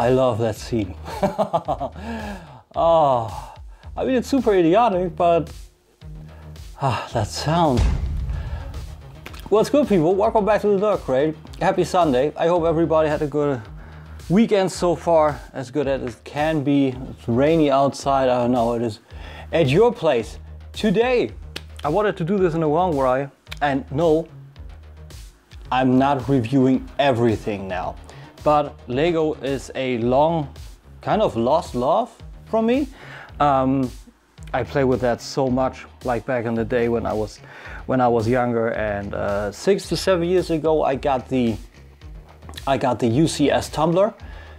I love that scene. Oh, I mean, it's super idiotic, but that sound. What's good, people? Welcome back to the Dark Crate. Happy Sunday. I hope everybody had a good weekend so far, as good as it can be. It's rainy outside, I don't know, it is at your place. Today, I wanted to do this in a long way, and no, I'm not reviewing everything now. But Lego is a long, kind of lost love from me. I play with that so much, like back in the day when I was younger, and 6 to 7 years ago I got the UCS tumbler,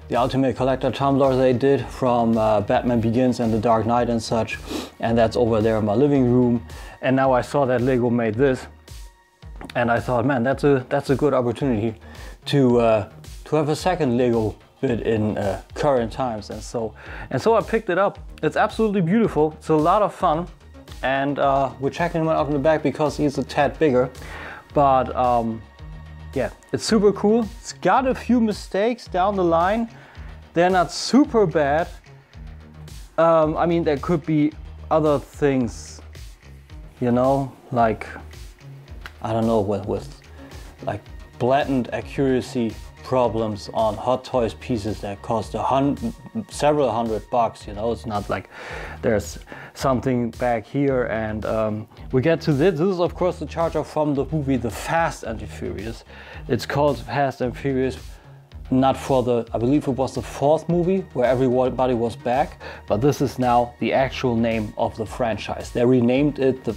the Ultimate Collector tumbler they did from Batman Begins and The Dark Knight and such, and that's over there in my living room. And now I saw that Lego made this, and I thought, man, that's a good opportunity to have a second Lego bit in current times, and so I picked it up. It's absolutely beautiful. It's a lot of fun, and we're checking him out in the back because he's a tad bigger, but yeah, it's super cool. It's got a few mistakes down the line. They're not super bad. I mean, there could be other things, you know, like, I don't know, with like blatant accuracy problems on Hot Toys pieces that cost several $100, you know. It's not like there's something back here, and we get to this. This is of course the charger from the movie The Fast and the Furious. It's called Fast and Furious, not for the, I believe it was the 4th movie where everybody was back, but this is now the actual name of the franchise. They renamed it the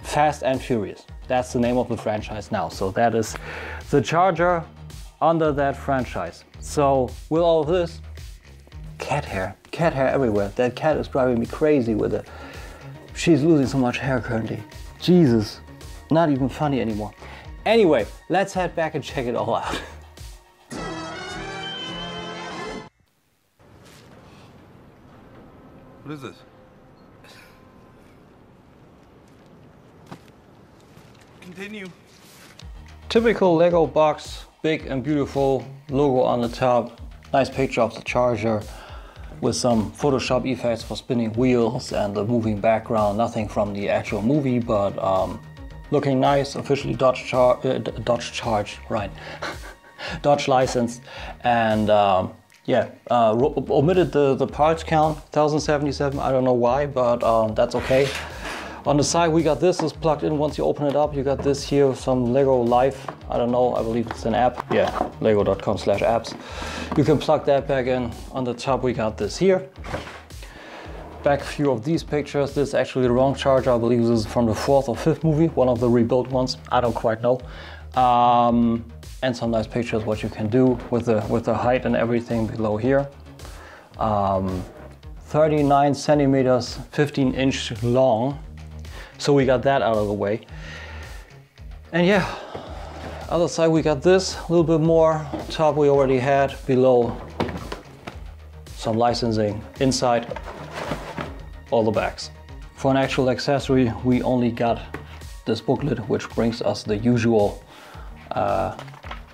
Fast and Furious. That's the name of the franchise now. So that is the charger under that franchise. So with all of this, cat hair everywhere. That cat is driving me crazy with it. She's losing so much hair currently. Jesus, not even funny anymore. Anyway, let's head back and check it all out. What is this? Continue. Typical Lego box. Big and beautiful, logo on the top, nice picture of the charger with some Photoshop effects for spinning wheels and the moving background. Nothing from the actual movie, but looking nice, officially Dodge charged, right? Dodge licensed, and yeah, omitted the parts count, 1077, I don't know why, but that's okay. On the side we got this is plugged in. Once you open it up, you got this here, some Lego Life, I don't know, I believe it's an app. Yeah, lego.com/apps. You can plug that back in. On the top we got this here. Back view of these pictures. This is actually the wrong charger. I believe this is from the 4th or 5th movie, one of the rebuilt ones. I don't quite know. And some nice pictures what you can do with the height and everything below here. 39 centimeters, 15-inch long. So we got that out of the way. And yeah, other side we got this, a little bit more. Top we already had, below some licensing. Inside, all the bags. For an actual accessory, we only got this booklet, which brings us the usual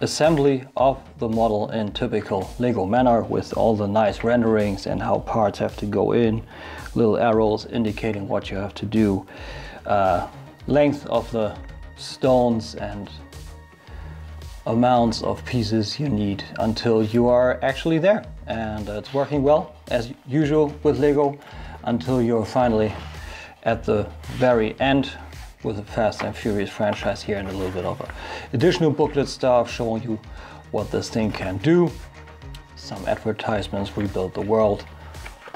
assembly of the model in typical Lego manner, with all the nice renderings and how parts have to go in, little arrows indicating what you have to do. Length of the stones and amounts of pieces you need until you are actually there. And it's working well, as usual with Lego, until you're finally at the very end with the Fast and Furious franchise here, and a little bit of additional booklet stuff showing you what this thing can do. Some advertisements, rebuild the world,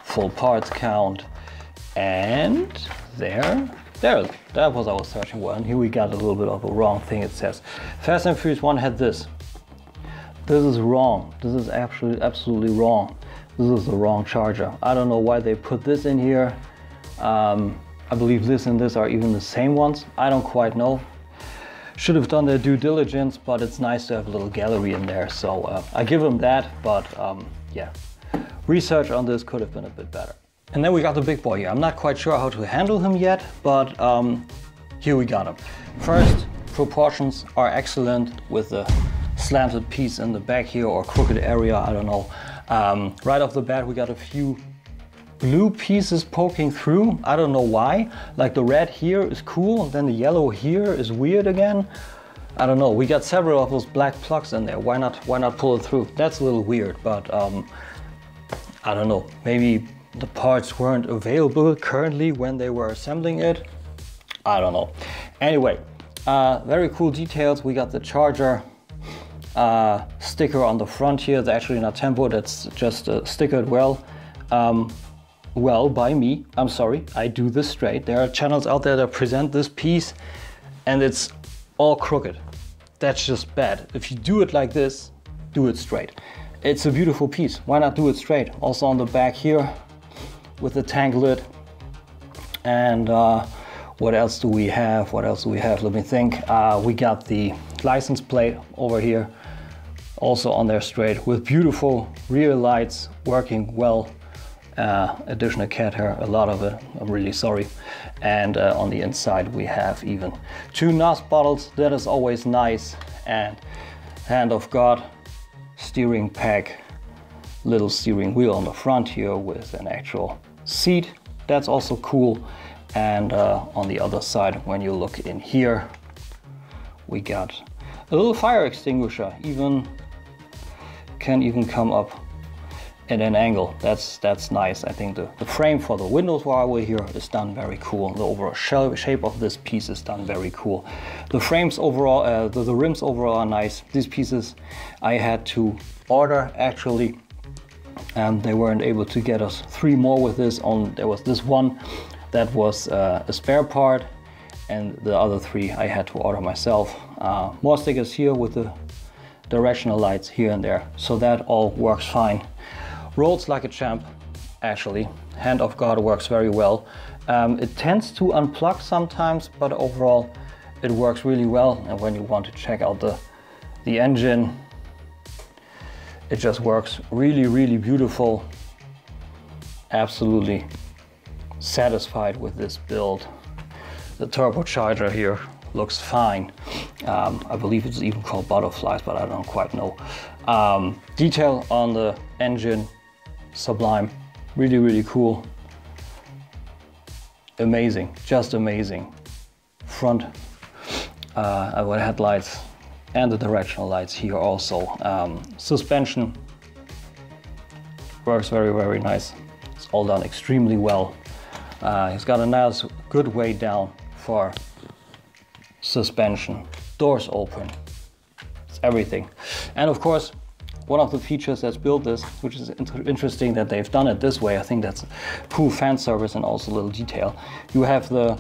full parts count, and that was our searching one. Here we got a little bit of a wrong thing. It says Fast and Furious 1 had this. This is wrong. This is absolutely wrong. This is the wrong charger. I don't know why they put this in here. I believe this and this are even the same ones. I don't quite know. Should have done their due diligence, but it's nice to have a little gallery in there. So I give them that, but yeah, research on this could have been a bit better. And then we got the big boy here. I'm not quite sure how to handle him yet, but here we got him. First, proportions are excellent with the slanted piece in the back here, or crooked area, I don't know. Right off the bat, we got a few blue pieces poking through. I don't know why. Like the red here is cool, then the yellow here is weird again. I don't know. We got several of those black plugs in there. Why not pull it through? That's a little weird, but I don't know. Maybe the parts weren't available currently when they were assembling it. I don't know. Anyway, very cool details. We got the charger sticker on the front here. It's actually not tempo, that's just stickered well. Well, by me, I'm sorry, I do this straight. There are channels out there that present this piece and it's all crooked. That's just bad. If you do it like this, do it straight. It's a beautiful piece, why not do it straight? Also on the back here with the tank lid. And what else do we have? Let me think. We got the license plate over here, also on there straight, with beautiful rear lights working well. Additional cat hair, a lot of it, I'm really sorry. And on the inside we have even 2 NOS bottles, that is always nice. And hand of God, steering pack, little steering wheel on the front here with an actual seat, that's also cool. And on the other side, when you look in here, we got a little fire extinguisher, can even come up at an angle. That's nice. I think the frame for the windows while we're here is done very cool. The overall shape of this piece is done very cool. The frames overall, the rims overall are nice. These pieces I had to order actually. They weren't able to get us 3 more with this. There was this one that was a spare part, and the other 3 I had to order myself. More stickers here with the directional lights here and there, so that all works fine. Rolls like a champ, actually. Hand of God works very well. It tends to unplug sometimes, but overall it works really well. And when you want to check out the engine, it just works really, really beautiful. Absolutely satisfied with this build. The turbocharger here looks fine. I believe it's even called butterflies, but I don't quite know. Detail on the engine, sublime. Really, really cool. Amazing, just amazing. Front headlights and the directional lights here also. Suspension works very, very nice. It's all done extremely well. He's got a nice, good way down for suspension. Doors open. It's everything. And of course, one of the features that's built this, which is interesting that they've done it this way. I think that's cool fan service and also a little detail. You have the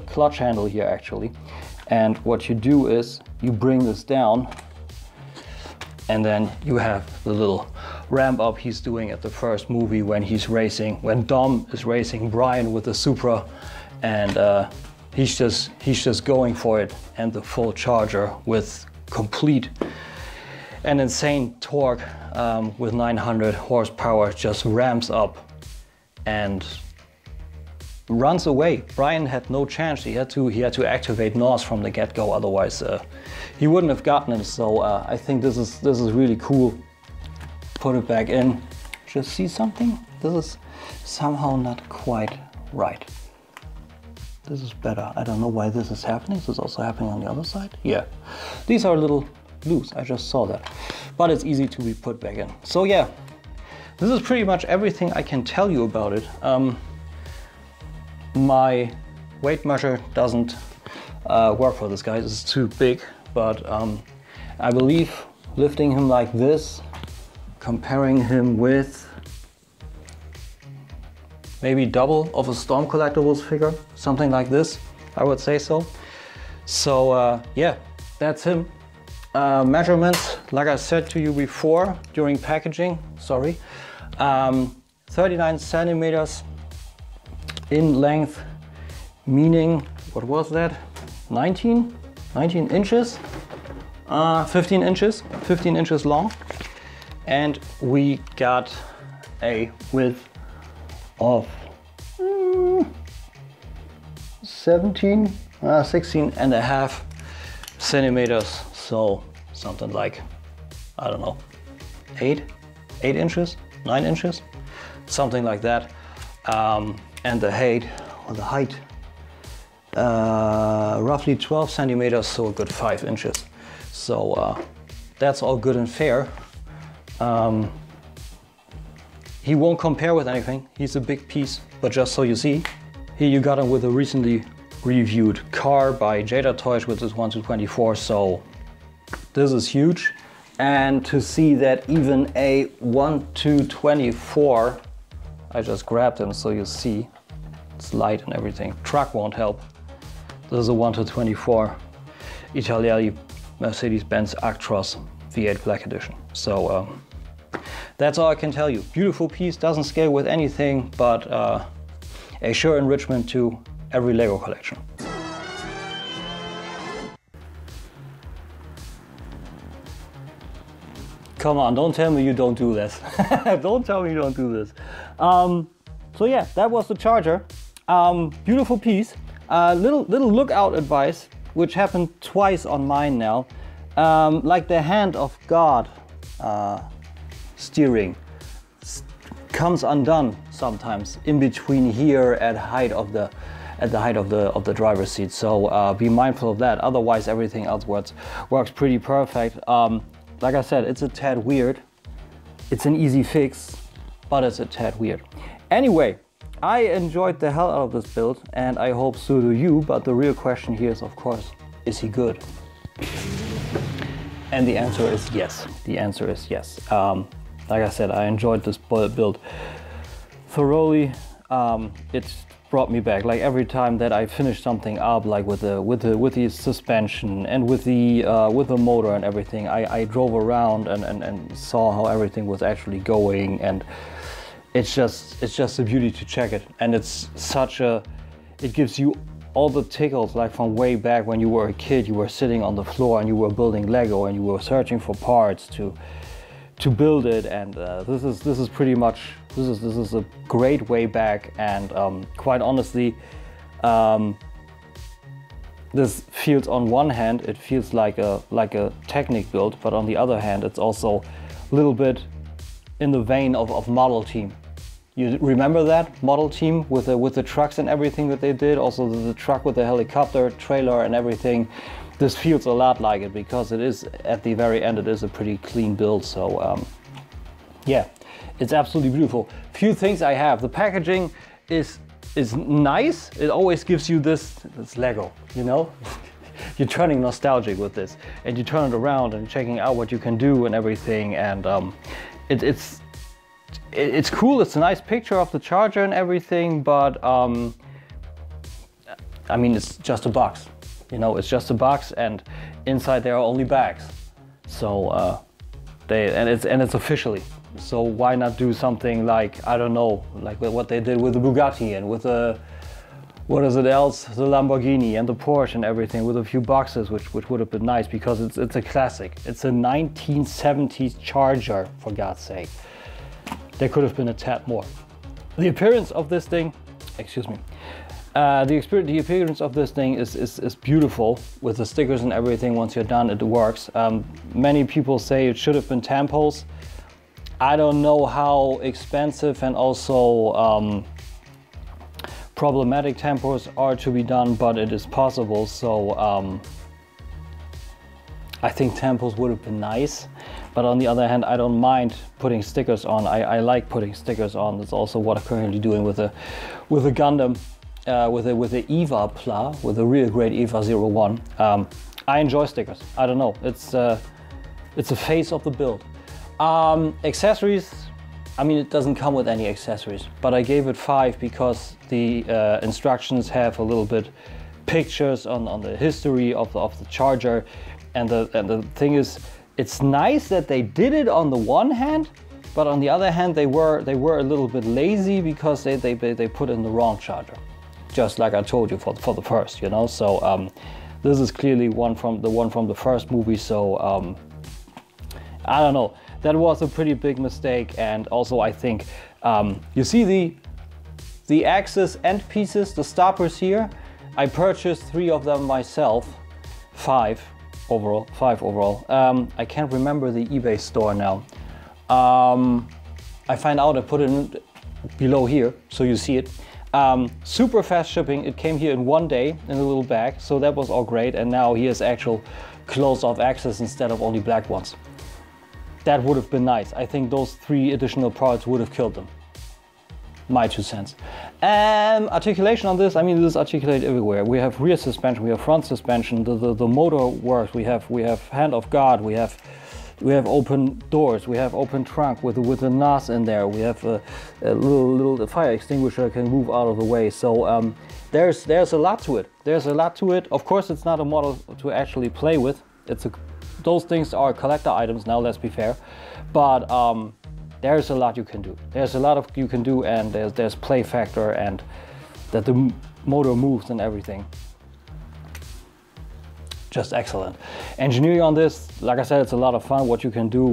clutch handle here actually. And what you do is you bring this down, and then you have the little ramp up he's doing at the first movie when he's racing, when Dom is racing Brian with the Supra, and he's just going for it, and the full charger with complete and insane torque with 900 horsepower just ramps up and runs away. Brian had no chance. He had to activate NOS from the get-go, otherwise he wouldn't have gotten him. So I think this is really cool. Put it back in. Just see something? This is somehow not quite right. This is better. I don't know why this is happening. Is this also happening on the other side? Yeah. These are a little loose. I just saw that. But it's easy to be put back in. So yeah, this is pretty much everything I can tell you about it. My weight measure doesn't work for this guy. It's too big. But I believe lifting him like this, comparing him with maybe double of a Storm Collectibles figure, something like this, I would say so. So yeah, that's him. Measurements, like I said to you before during packaging, sorry, 39 centimeters in length, meaning, what was that? 19 inches, 15 inches long. And we got a width of 16 and a half centimeters. So something like, I don't know, 8 8 inches, 9 inches, something like that. And the height, roughly 12 centimeters, so a good 5 inches. So that's all good and fair. He won't compare with anything. He's a big piece, but just so you see, here you got him with a recently reviewed car by Jada Toys, which is 1/24. So this is huge. And to see that even a 1/24, I just grabbed him so you see, it's light and everything. Truck won't help. This is a 1/24 Italiani Mercedes-Benz Actros V8 Black Edition. So that's all I can tell you. Beautiful piece, doesn't scale with anything, but a sure enrichment to every Lego collection. Come on, don't tell me you don't do this. Don't tell me you don't do this. So yeah, that was the charger. Beautiful piece. Little lookout advice, which happened twice on mine now. Like the hand of God steering comes undone sometimes in between here at the height of the driver's seat. So be mindful of that. Otherwise, everything else works pretty perfect. Like I said, it's a tad weird. It's an easy fix, but it's a tad weird. Anyway, I enjoyed the hell out of this build, and I hope so do you. But the real question here is, of course, is he good? And the answer is yes. The answer is yes. Like I said, I enjoyed this build thoroughly. It's brought me back. Like every time that I finish something up, like with the suspension and with the motor and everything, I drove around and saw how everything was actually going, and it's just a beauty to check it. And it's it gives you all the tickles, like from way back when you were a kid. You were sitting on the floor and you were building Lego and you were searching for parts to build it, and this is pretty much this is a great way back. And quite honestly, this feels, on one hand, it feels like a Technik build, but on the other hand, it's also a little bit in the vein of Model Team. You remember that Model Team with the trucks and everything that they did? Also the truck with the helicopter trailer and everything. This feels a lot like it, because it is, at the very end, it is a pretty clean build. So yeah, it's absolutely beautiful. Few things I have. The packaging is nice. It always gives you this Lego, you know? You're turning nostalgic with this, and you turn it around and checking out what you can do and everything. And it's cool. It's a nice picture of the charger and everything, but I mean, it's just a box. You know, it's just a box, and inside there are only bags. So it's officially. So why not do something like, I don't know, like what they did with the Bugatti and with the, what is it else, the Lamborghini and the Porsche and everything, with a few boxes, which would have been nice, because it's a classic. It's a 1970s Charger, for God's sake. There could have been a tad more. The appearance of this thing, excuse me. The appearance of this thing is beautiful with the stickers and everything. Once you're done, it works. Many people say it should have been tampos. I don't know how expensive and also problematic tampos are to be done, but it is possible. So I think tampos would have been nice. But on the other hand, I don't mind putting stickers on. I like putting stickers on. That's also what I'm currently doing with a Gundam. With the EVA Pla, with a real great EVA 01. I enjoy stickers. I don't know. It's a phase of the build. Accessories. I mean, it doesn't come with any accessories, but I gave it 5 because the instructions have a little bit pictures on the history of the charger, and the thing is, it's nice that they did it on the one hand, but on the other hand, they were a little bit lazy because they put in the wrong charger. Just like I told you for the first, you know. So this is clearly one from the first movie. So I don't know. That was a pretty big mistake. And also, I think you see the axis end pieces, the stoppers here. I purchased 3 of them myself. 5 overall. I can't remember the eBay store now. I find out, I put it in below here so you see it. Super fast shipping. It came here in 1 day in a little bag, so that was all great. And now he has actual closed off access instead of only black ones. That would have been nice. I think those 3 additional parts would have killed them. My 2 cents. Articulation on this, I mean, this is articulated everywhere. We have rear suspension, we have front suspension, the motor works, we have hand of God, we have open doors, we have open trunk with a NAS in there, we have a little fire extinguisher can move out of the way. So there's a lot to it. There's a lot to it. Of course, it's not a model to actually play with. Those things are collector items now, let's be fair. But there's a lot you can do. There's a lot you can do, and there's play factor and that the motor moves and everything. Just excellent. Engineering on this, like I said, it's a lot of fun. What you can do,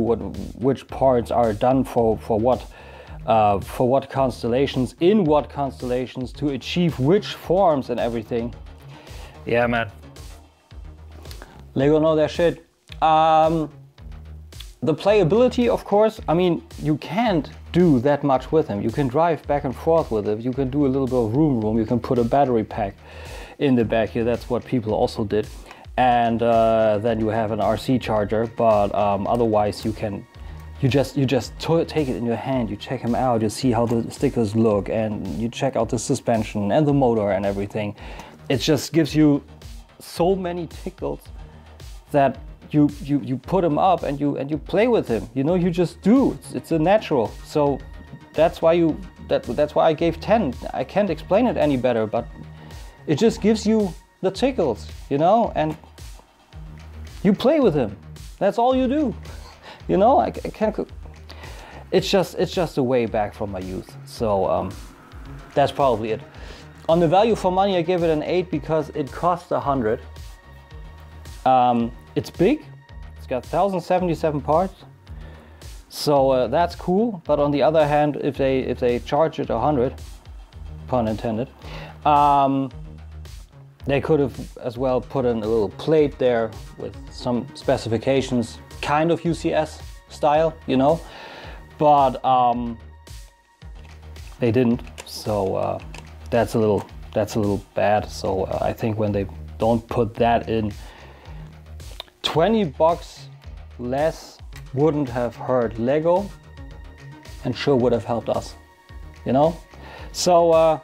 which parts are done for what constellations, in what constellations, to achieve which forms and everything. Yeah, man. Lego know their shit. The playability, of course, I mean, you can't do that much with him. You can drive back and forth with it. You can do a little bit of room. You can put a battery pack in the back here. That's what people also did. And then you have an RC charger. But otherwise, you just take it in your hand. You check him out. You see how the stickers look, and you check out the suspension and the motor and everything. It just gives you so many tickles that you put him up and you play with him. You know, you just do. It's a natural. So that's why that's why I gave 10. I can't explain it any better, but it just gives you the tickles, you know, and you play with him. That's all you do. You know, I can't. It's just a way back from my youth. So that's probably it. On the value for money, I give it an 8 because it costs 100. It's big, it's got 1077 parts, so that's cool. But on the other hand, if they charge it 100, pun intended, they could have as well put in a little plate there with some specifications, kind of UCS style, you know, but they didn't. So that's a little bad. So I think when they don't put that in, 20 bucks less wouldn't have hurt Lego and sure would have helped us, you know? So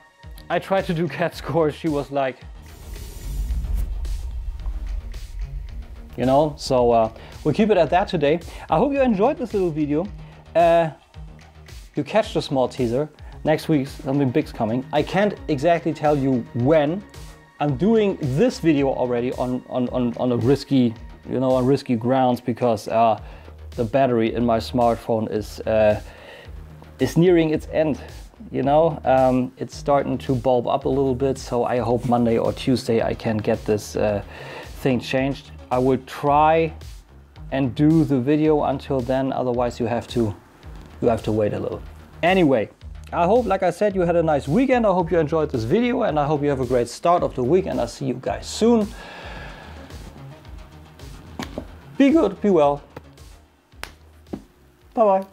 I tried to do Cat scores. She was like, you know, so we'll keep it at that today. I hope you enjoyed this little video. You catch the small teaser. Next week something big's coming. I can't exactly tell you when. I'm doing this video already on a risky, you know, on risky grounds, because the battery in my smartphone is nearing its end. You know, it's starting to bulb up a little bit. So I hope Monday or Tuesday I can get this thing changed. I will try and do the video until then. Otherwise, you have to wait a little. Anyway, I hope, like I said, you had a nice weekend. I hope you enjoyed this video, and I hope you have a great start of the week, and I'll see you guys soon. Be good, be well. Bye-bye.